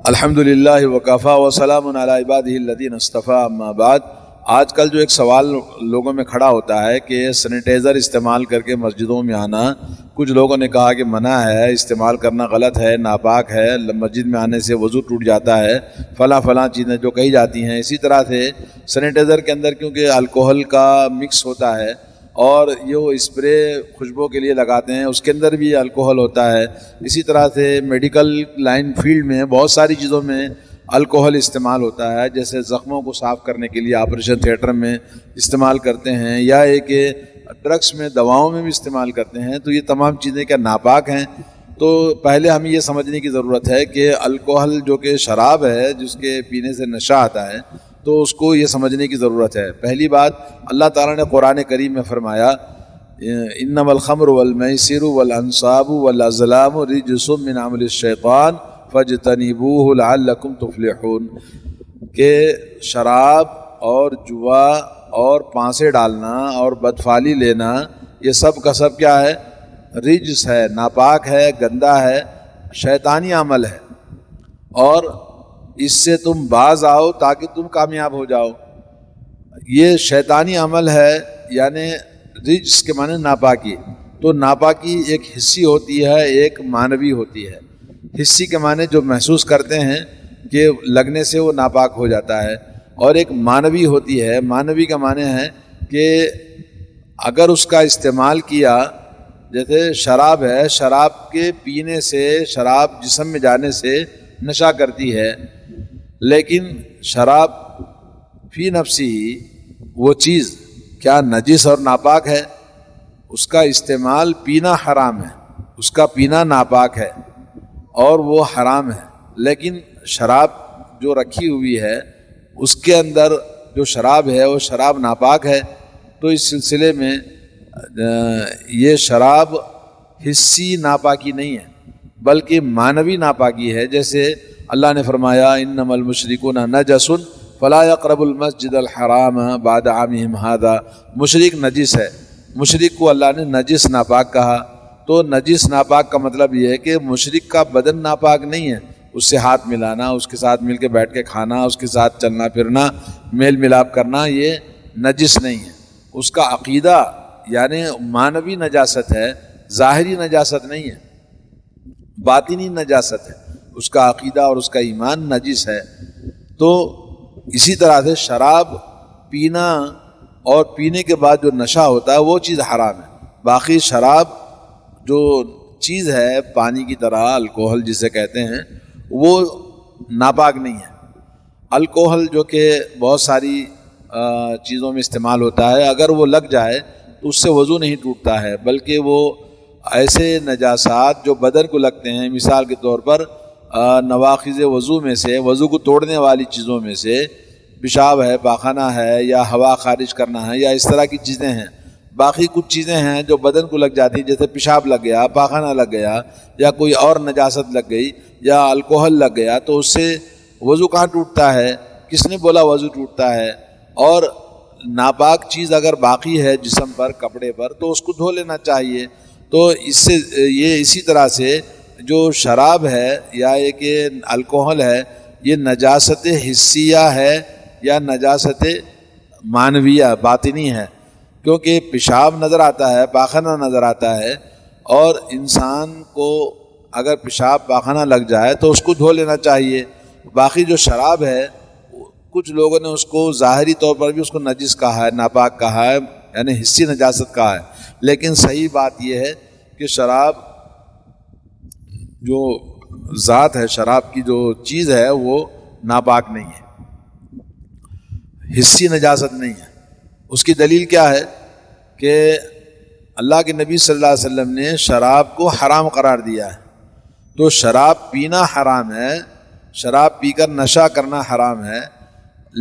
الحمدللہ وکفیٰ وسلام علی عبادہ الذین اصطفیٰ اما بعد۔ آج کل جو ایک سوال لوگوں میں کھڑا ہوتا ہے کہ سینیٹائزر استعمال کر کے مسجدوں میں آنا، کچھ لوگوں نے کہا کہ منع ہے، استعمال کرنا غلط ہے، ناپاک ہے، مسجد میں آنے سے وضو ٹوٹ جاتا ہے، فلاں چیزیں جو کہی جاتی ہیں۔ اسی طرح سے سینیٹائزر کے اندر کیونکہ الکوہل کا مکس ہوتا ہے اور یہ اسپرے خوشبو کے لیے لگاتے ہیں، اس کے اندر بھی الکوہل ہوتا ہے۔ اسی طرح سے میڈیکل لائن فیلڈ میں بہت ساری چیزوں میں الکوہل استعمال ہوتا ہے، جیسے زخموں کو صاف کرنے کے لیے آپریشن تھیٹر میں استعمال کرتے ہیں، یا ایک ڈرگس میں، دواؤں میں بھی استعمال کرتے ہیں۔ تو یہ تمام چیزیں کیا ناپاک ہیں؟ تو پہلے ہمیں یہ سمجھنے کی ضرورت ہے کہ الکوہل جو کہ شراب ہے، جس کے پینے سے نشہ آتا ہے، تو اس کو یہ سمجھنے کی ضرورت ہے۔ پہلی بات، اللہ تعالیٰ نے قرآن کریم میں فرمایا انما الخمر والمیسر والانصاب والازلام رجس من عمل الشیطان فاجتنبوہ لعلکم تفلحون، کہ شراب اور جوا اور پانسے ڈالنا اور بدفعلی لینا، یہ سب کا سب کیا ہے؟ رجس ہے، ناپاک ہے، گندا ہے، شیطانی عمل ہے، اور اس سے تم باز آؤ تاکہ تم کامیاب ہو جاؤ۔ یہ شیطانی عمل ہے، یعنی رجس کے معنی ناپاکی۔ تو ناپاکی ایک حصی ہوتی ہے، ایک معنوی ہوتی ہے۔ حصی کے معنی جو محسوس کرتے ہیں کہ لگنے سے وہ ناپاک ہو جاتا ہے، اور ایک معنوی ہوتی ہے۔ معنوی کا معنی ہے کہ اگر اس کا استعمال کیا، جیسے شراب ہے، شراب کے پینے سے، شراب جسم میں جانے سے نشہ کرتی ہے، لیکن شراب فی نفسی ہی وہ چیز کیا نجس اور ناپاک ہے؟ اس کا استعمال پینا حرام ہے، اس کا پینا ناپاک ہے اور وہ حرام ہے۔ لیکن شراب جو رکھی ہوئی ہے، اس کے اندر جو شراب ہے وہ شراب ناپاک ہے۔ تو اس سلسلے میں یہ شراب حصی ناپاکی نہیں ہے، بلکہ معنوی ناپاکی ہے۔ جیسے اللہ نے فرمایا انما المشرکون نجس فلا يقربوا المسجد الحرام بعد عامهم هذا، مشرک نجس ہے۔ مشرک کو اللہ نے نجس ناپاک کہا۔ تو نجس ناپاک کا مطلب یہ ہے کہ مشرک کا بدن ناپاک نہیں ہے، اس سے ہاتھ ملانا، اس کے ساتھ مل کے بیٹھ کے کھانا، اس کے ساتھ چلنا پھرنا، میل ملاپ کرنا، یہ نجس نہیں ہے۔ اس کا عقیدہ یعنی معنوی نجاست ہے، ظاہری نجاست نہیں ہے، باطنی نجاست ہے۔ اس کا عقیدہ اور اس کا ایمان نجس ہے۔ تو اسی طرح سے شراب پینا اور پینے کے بعد جو نشہ ہوتا ہے وہ چیز حرام ہے۔ باقی شراب جو چیز ہے پانی کی طرح، الکوہل جسے کہتے ہیں، وہ ناپاک نہیں ہے۔ الکوہل جو کہ بہت ساری چیزوں میں استعمال ہوتا ہے، اگر وہ لگ جائے تو اس سے وضو نہیں ٹوٹتا ہے، بلکہ وہ ایسے نجاسات جو بدن کو لگتے ہیں، مثال کے طور پر نواقض وضو میں سے، وضو کو توڑنے والی چیزوں میں سے پیشاب ہے، پاخانہ ہے، یا ہوا خارج کرنا ہے، یا اس طرح کی چیزیں ہیں۔ باقی کچھ چیزیں ہیں جو بدن کو لگ جاتی ہیں، جیسے پیشاب لگ گیا، پاخانہ لگ گیا، یا کوئی اور نجاست لگ گئی، یا الکوہل لگ گیا، تو اس سے وضو کہاں ٹوٹتا ہے؟ کس نے بولا وضو ٹوٹتا ہے؟ اور ناپاک چیز اگر باقی ہے جسم پر، کپڑے پر، تو اس کو دھو لینا چاہیے۔ تو اس سے یہ اسی طرح سے جو شراب ہے یا ایک الکوہل ہے، یہ نجاست حسیہ ہے یا نجاست معنویہ باطنی ہے، کیونکہ پیشاب نظر آتا ہے، پاخانہ نظر آتا ہے، اور انسان کو اگر پیشاب پاخانہ لگ جائے تو اس کو دھو لینا چاہیے۔ باقی جو شراب ہے، کچھ لوگوں نے اس کو ظاہری طور پر بھی اس کو نجس کہا ہے، ناپاک کہا ہے، یعنی حسی نجاست کہا ہے، لیکن صحیح بات یہ ہے کہ شراب جو ذات ہے، شراب کی جو چیز ہے، وہ ناپاک نہیں ہے، حسی نجاست نہیں ہے۔ اس کی دلیل کیا ہے کہ اللہ کے نبی صلی اللہ علیہ وسلم نے شراب کو حرام قرار دیا ہے۔ تو شراب پینا حرام ہے، شراب پی کر نشہ کرنا حرام ہے،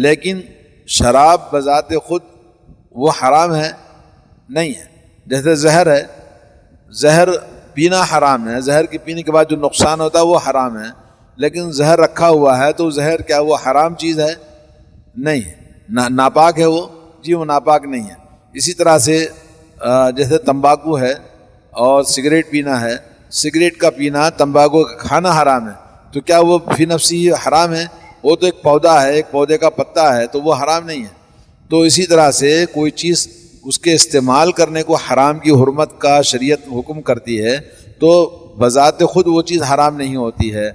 لیکن شراب بذات خود وہ حرام ہے نہیں ہے۔ جیسے زہر ہے، زہر پینا حرام ہے، زہر کے پینے کے بعد جو نقصان ہوتا ہے وہ حرام ہے، لیکن زہر رکھا ہوا ہے تو زہر کیا وہ حرام چیز ہے؟ نہیں ہے۔ ناپاک ہے وہ؟ جی وہ ناپاک نہیں ہے۔ اسی طرح سے جیسے تمباکو ہے اور سگریٹ پینا ہے، سگریٹ کا پینا، تمباکو کا کھانا حرام ہے، تو کیا وہ فی نفسی حرام ہے؟ وہ تو ایک پودا ہے، ایک پودے کا پتا ہے، تو وہ حرام نہیں ہے۔ تو اسی طرح سے کوئی چیز اس کے استعمال کرنے کو حرام کی حرمت کا شریعت حکم کرتی ہے تو بذات خود وہ چیز حرام نہیں ہوتی ہے۔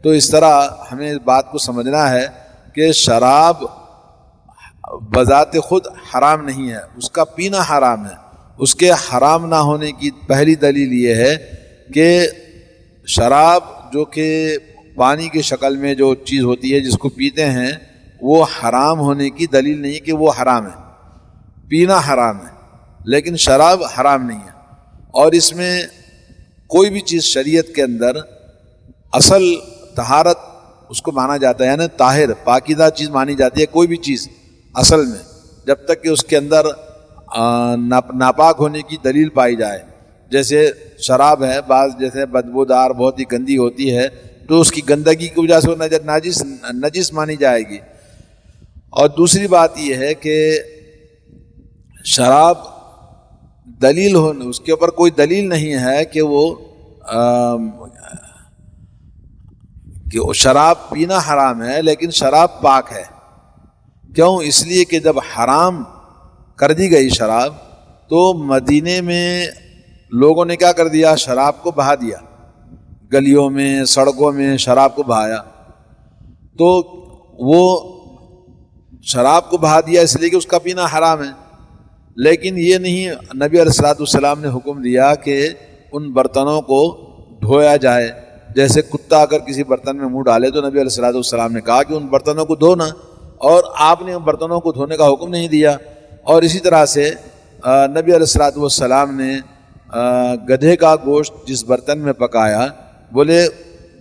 تو اس طرح ہمیں اس بات کو سمجھنا ہے کہ شراب بذات خود حرام نہیں ہے، اس کا پینا حرام ہے۔ اس کے حرام نہ ہونے کی پہلی دلیل یہ ہے کہ شراب جو کہ پانی کی شکل میں جو چیز ہوتی ہے جس کو پیتے ہیں، وہ حرام ہونے کی دلیل نہیں کہ وہ حرام ہے۔ پینا حرام ہے لیکن شراب حرام نہیں ہے۔ اور اس میں کوئی بھی چیز شریعت کے اندر اصل طہارت اس کو مانا جاتا ہے، یعنی طاہر پاکیزہ چیز مانی جاتی ہے کوئی بھی چیز اصل میں، جب تک کہ اس کے اندر ناپاک ہونے کی دلیل پائی جائے۔ جیسے شراب ہے، بعض جیسے بدبودار بہت ہی گندی ہوتی ہے تو اس کی گندگی کی وجہ سے وہ نجس مانی جائے گی۔ اور دوسری بات یہ ہے کہ شراب دلیل اس کے اوپر کوئی دلیل نہیں ہے کہ وہ شراب پینا حرام ہے لیکن شراب پاک ہے۔ کیوں؟ اس لیے کہ جب حرام کر دی گئی شراب تو مدینے میں لوگوں نے کیا کر دیا؟ شراب کو بہا دیا، گلیوں میں سڑکوں میں شراب کو بہایا۔ تو وہ شراب کو بہا دیا اس لیے کہ اس کا پینا حرام ہے، لیکن یہ نہیں نبی علیہ الصلوۃ والسلام نے حکم دیا کہ ان برتنوں کو دھویا جائے۔ جیسے کتا اگر کسی برتن میں منہ ڈالے تو نبی علیہ الصلوۃ والسلام نے کہا کہ ان برتنوں کو دھونا، اور آپ نے ان برتنوں کو دھونے کا حکم نہیں دیا۔ اور اسی طرح سے نبی علیہ الصلوۃ والسلام نے گدھے کا گوشت جس برتن میں پکایا، بولے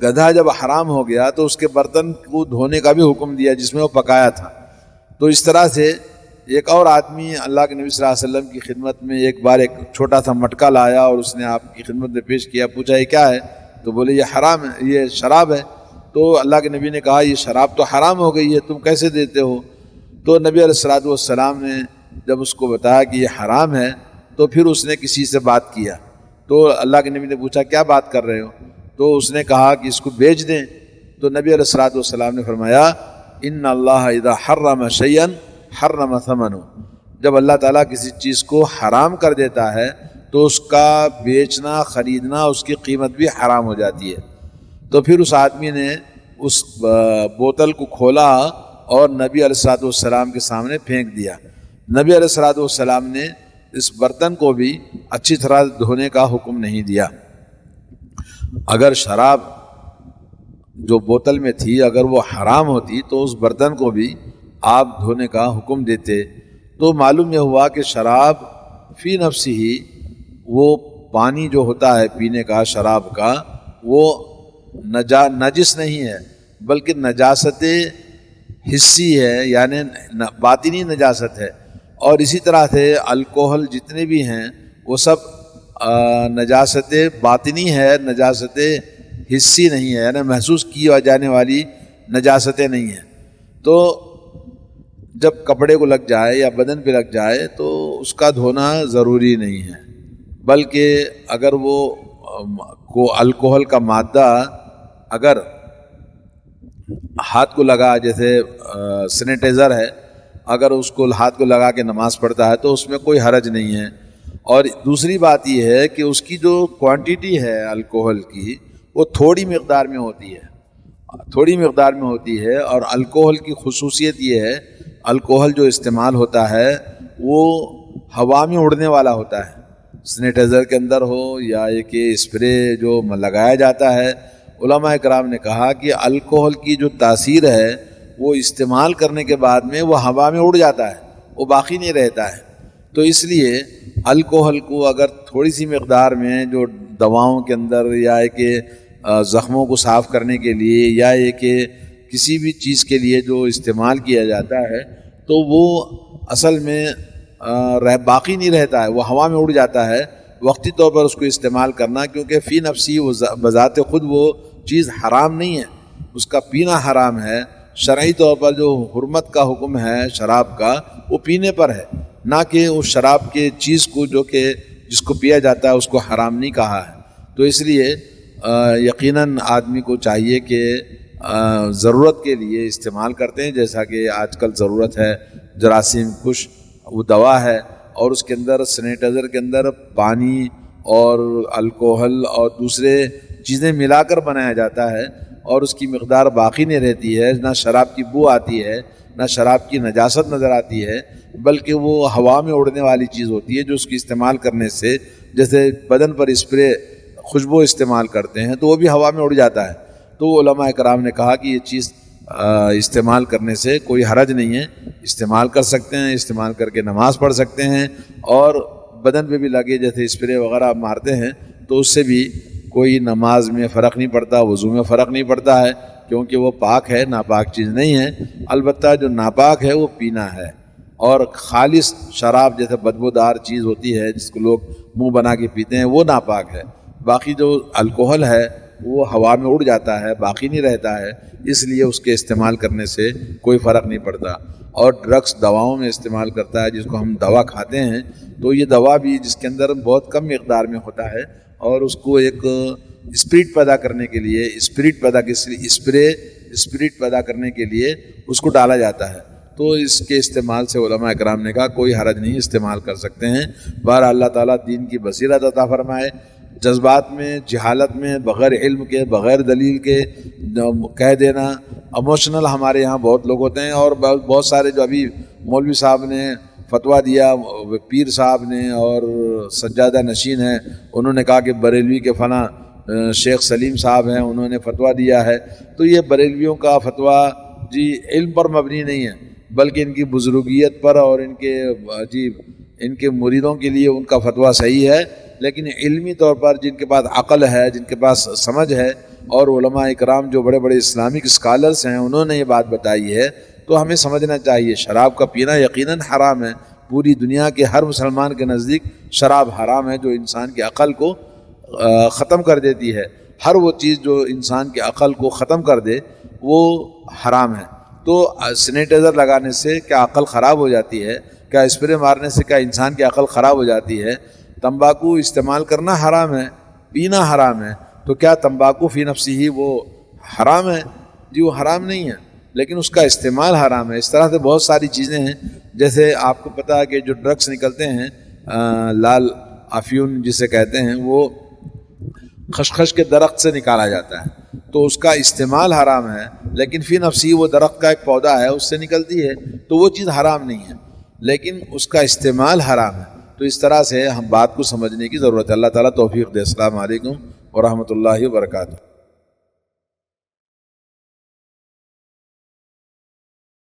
گدھا جب حرام ہو گیا تو اس کے برتن کو دھونے کا بھی حکم دیا جس میں وہ پکایا تھا۔ تو اس طرح سے ایک اور آدمی اللہ کے نبی صلی اللہ علیہ وسلم کی خدمت میں ایک بار ایک چھوٹا سا مٹکا لایا اور اس نے آپ کی خدمت میں پیش کیا، پوچھا یہ کیا ہے؟ تو بولے یہ حرام ہے، یہ شراب ہے۔ تو اللہ کے نبی نے کہا یہ شراب تو حرام ہو گئی ہے، تم کیسے دیتے ہو؟ تو نبی علیہ الصلوۃ والسلام نے جب اس کو بتایا کہ یہ حرام ہے تو پھر اس نے کسی سے بات کیا، تو اللہ کے نبی نے پوچھا کیا بات کر رہے ہو؟ تو اس نے کہا کہ اس کو بیچ دیں۔ تو نبی علیہ الصلوۃ والسلام نے فرمایا ان اللہ اذا حرم شیئا حرم ثمنہ، جب اللہ تعالیٰ کسی چیز کو حرام کر دیتا ہے تو اس کا بیچنا خریدنا اس کی قیمت بھی حرام ہو جاتی ہے۔ تو پھر اس آدمی نے اس بوتل کو کھولا اور نبی علیہ الصلوۃ والسلام کے سامنے پھینک دیا۔ نبی علیہ الصلوۃ والسلام نے اس برتن کو بھی اچھی طرح دھونے کا حکم نہیں دیا۔ اگر شراب جو بوتل میں تھی اگر وہ حرام ہوتی تو اس برتن کو بھی آپ دھونے کا حکم دیتے۔ تو معلوم یہ ہوا کہ شراب فی نفسی ہی، وہ پانی جو ہوتا ہے پینے کا شراب کا، وہ نجس نہیں ہے بلکہ نجاست حسی ہے، یعنی باطنی نجاست ہے۔ اور اسی طرح سے الکوہل جتنے بھی ہیں وہ سب نجاست باطنی ہے، نجاست حسی نہیں ہے، یعنی محسوس کی جانے والی نجاستیں نہیں ہیں۔ تو جب کپڑے کو لگ جائے یا بدن پہ لگ جائے تو اس کا دھونا ضروری نہیں ہے، بلکہ اگر وہ الکوہل کا مادہ اگر ہاتھ کو لگا، جیسے سینیٹائزر ہے، اگر اس کو ہاتھ کو لگا کے نماز پڑھتا ہے تو اس میں کوئی حرج نہیں ہے۔ اور دوسری بات یہ ہے کہ اس کی جو کوانٹیٹی ہے الکوہل کی وہ تھوڑی مقدار میں ہوتی ہے، اور الکوہل کی خصوصیت یہ ہے الکوہل جو استعمال ہوتا ہے وہ ہوا میں اڑنے والا ہوتا ہے، سینیٹائزر کے اندر ہو یا یہ کہ اسپرے جو لگایا جاتا ہے۔ علماء اکرام نے کہا کہ الکوہل کی جو تاثیر ہے وہ استعمال کرنے کے بعد میں وہ ہوا میں اڑ جاتا ہے، وہ باقی نہیں رہتا ہے۔ تو اس لیے الکوہل کو اگر تھوڑی سی مقدار میں جو دواؤں کے اندر یا کہ زخموں کو صاف کرنے کے لیے یا یہ کہ کسی بھی چیز کے لیے جو استعمال کیا جاتا ہے تو وہ اصل میں باقی نہیں رہتا ہے، وہ ہوا میں اڑ جاتا ہے۔ وقتی طور پر اس کو استعمال کرنا، کیونکہ فی نفسی بذات خود وہ چیز حرام نہیں ہے، اس کا پینا حرام ہے۔ شرعی طور پر جو حرمت کا حکم ہے شراب کا وہ پینے پر ہے، نہ کہ اس شراب کے چیز کو جو کہ جس کو پیا جاتا ہے اس کو حرام نہیں کہا ہے۔ تو اس لیے یقیناً آدمی کو چاہیے کہ ضرورت کے لیے استعمال کرتے ہیں، جیسا کہ آج کل ضرورت ہے جراثیم کش وہ دوا ہے، اور اس کے اندر سینیٹائزر کے اندر پانی اور الکوہل اور دوسرے چیزیں ملا کر بنایا جاتا ہے، اور اس کی مقدار باقی نہیں رہتی ہے، نہ شراب کی بو آتی ہے، نہ شراب کی نجاست نظر آتی ہے، بلکہ وہ ہوا میں اڑنے والی چیز ہوتی ہے، جو اس کی استعمال کرنے سے جیسے بدن پر اسپرے خوشبو استعمال کرتے ہیں تو وہ بھی ہوا میں اڑ جاتا ہے۔ تو علماء کرام نے کہا کہ یہ چیز استعمال کرنے سے کوئی حرج نہیں ہے، استعمال کر سکتے ہیں، استعمال کر کے نماز پڑھ سکتے ہیں، اور بدن پہ بھی لگے جیسے اسپرے وغیرہ مارتے ہیں تو اس سے بھی کوئی نماز میں فرق نہیں پڑتا، وضو میں فرق نہیں پڑتا ہے، کیونکہ وہ پاک ہے، ناپاک چیز نہیں ہے۔ البتہ جو ناپاک ہے وہ پینا ہے، اور خالص شراب جیسے بدبودار چیز ہوتی ہے جس کو لوگ منہ بنا کے پیتے ہیں وہ ناپاک ہے۔ باقی جو الکوہل ہے وہ ہوا میں اڑ جاتا ہے، باقی نہیں رہتا ہے، اس لیے اس کے استعمال کرنے سے کوئی فرق نہیں پڑتا۔ اور ڈرگس دواؤں میں استعمال کرتا ہے، جس کو ہم دوا کھاتے ہیں تو یہ دوا بھی جس کے اندر بہت کم مقدار میں ہوتا ہے، اور اس کو ایک اسپرٹ پیدا کرنے کے لیے اسپرٹ پیدا کرنے کے لیے اس کو ڈالا جاتا ہے، تو اس کے استعمال سے علماء کرام نے کہا کوئی حرج نہیں، استعمال کر سکتے ہیں۔ بہرحال اللہ تعالیٰ دین کی بصیرت عطا فرمائے۔ جذبات میں، جہالت میں، بغیر علم کے، بغیر دلیل کے کہہ دینا، ایموشنل ہمارے یہاں بہت لوگ ہوتے ہیں، اور بہت سارے جو ابھی مولوی صاحب نے فتویٰ دیا، پیر صاحب نے اور سجادہ نشین ہیں، انہوں نے کہا کہ بریلوی کے فلاں شیخ سلیم صاحب ہیں، انہوں نے فتویٰ دیا ہے، تو یہ بریلویوں کا فتویٰ جی علم پر مبنی نہیں ہے، بلکہ ان کی بزرگیت پر اور ان کے مریدوں کے لیے ان کا فتویٰ صحیح ہے، لیکن علمی طور پر جن کے پاس عقل ہے، جن کے پاس سمجھ ہے، اور علماء اکرام جو بڑے بڑے اسلامک اسکالرس ہیں انہوں نے یہ بات بتائی ہے، تو ہمیں سمجھنا چاہیے شراب کا پینا یقیناً حرام ہے۔ پوری دنیا کے ہر مسلمان کے نزدیک شراب حرام ہے، جو انسان کی عقل کو ختم کر دیتی ہے۔ ہر وہ چیز جو انسان کی عقل کو ختم کر دے وہ حرام ہے۔ تو سینیٹائزر لگانے سے کیا عقل خراب ہو جاتی ہے؟ کیا اسپرے مارنے سے کیا انسان کی عقل خراب ہو جاتی ہے؟ تمباکو استعمال کرنا حرام ہے، پینا حرام ہے، تو کیا تمباکو فی نفسی ہی وہ حرام ہے؟ جی وہ حرام نہیں ہے، لیکن اس کا استعمال حرام ہے۔ اس طرح سے بہت ساری چیزیں ہیں، جیسے آپ کو پتہ ہے کہ جو ڈرگس نکلتے ہیں لال افیون جسے کہتے ہیں، وہ خشخش کے درخت سے نکالا جاتا ہے، تو اس کا استعمال حرام ہے، لیکن فی نفسی وہ درخت کا ایک پودا ہے اس سے نکلتی ہے، تو وہ چیز حرام نہیں ہے، لیکن اس کا استعمال حرام ہے۔ تو اس طرح سے ہم بات کو سمجھنے کی ضرورت ہے۔ اللہ تعالیٰ توفیق دے۔ السلام علیکم ورحمۃ اللہ وبرکاتہ۔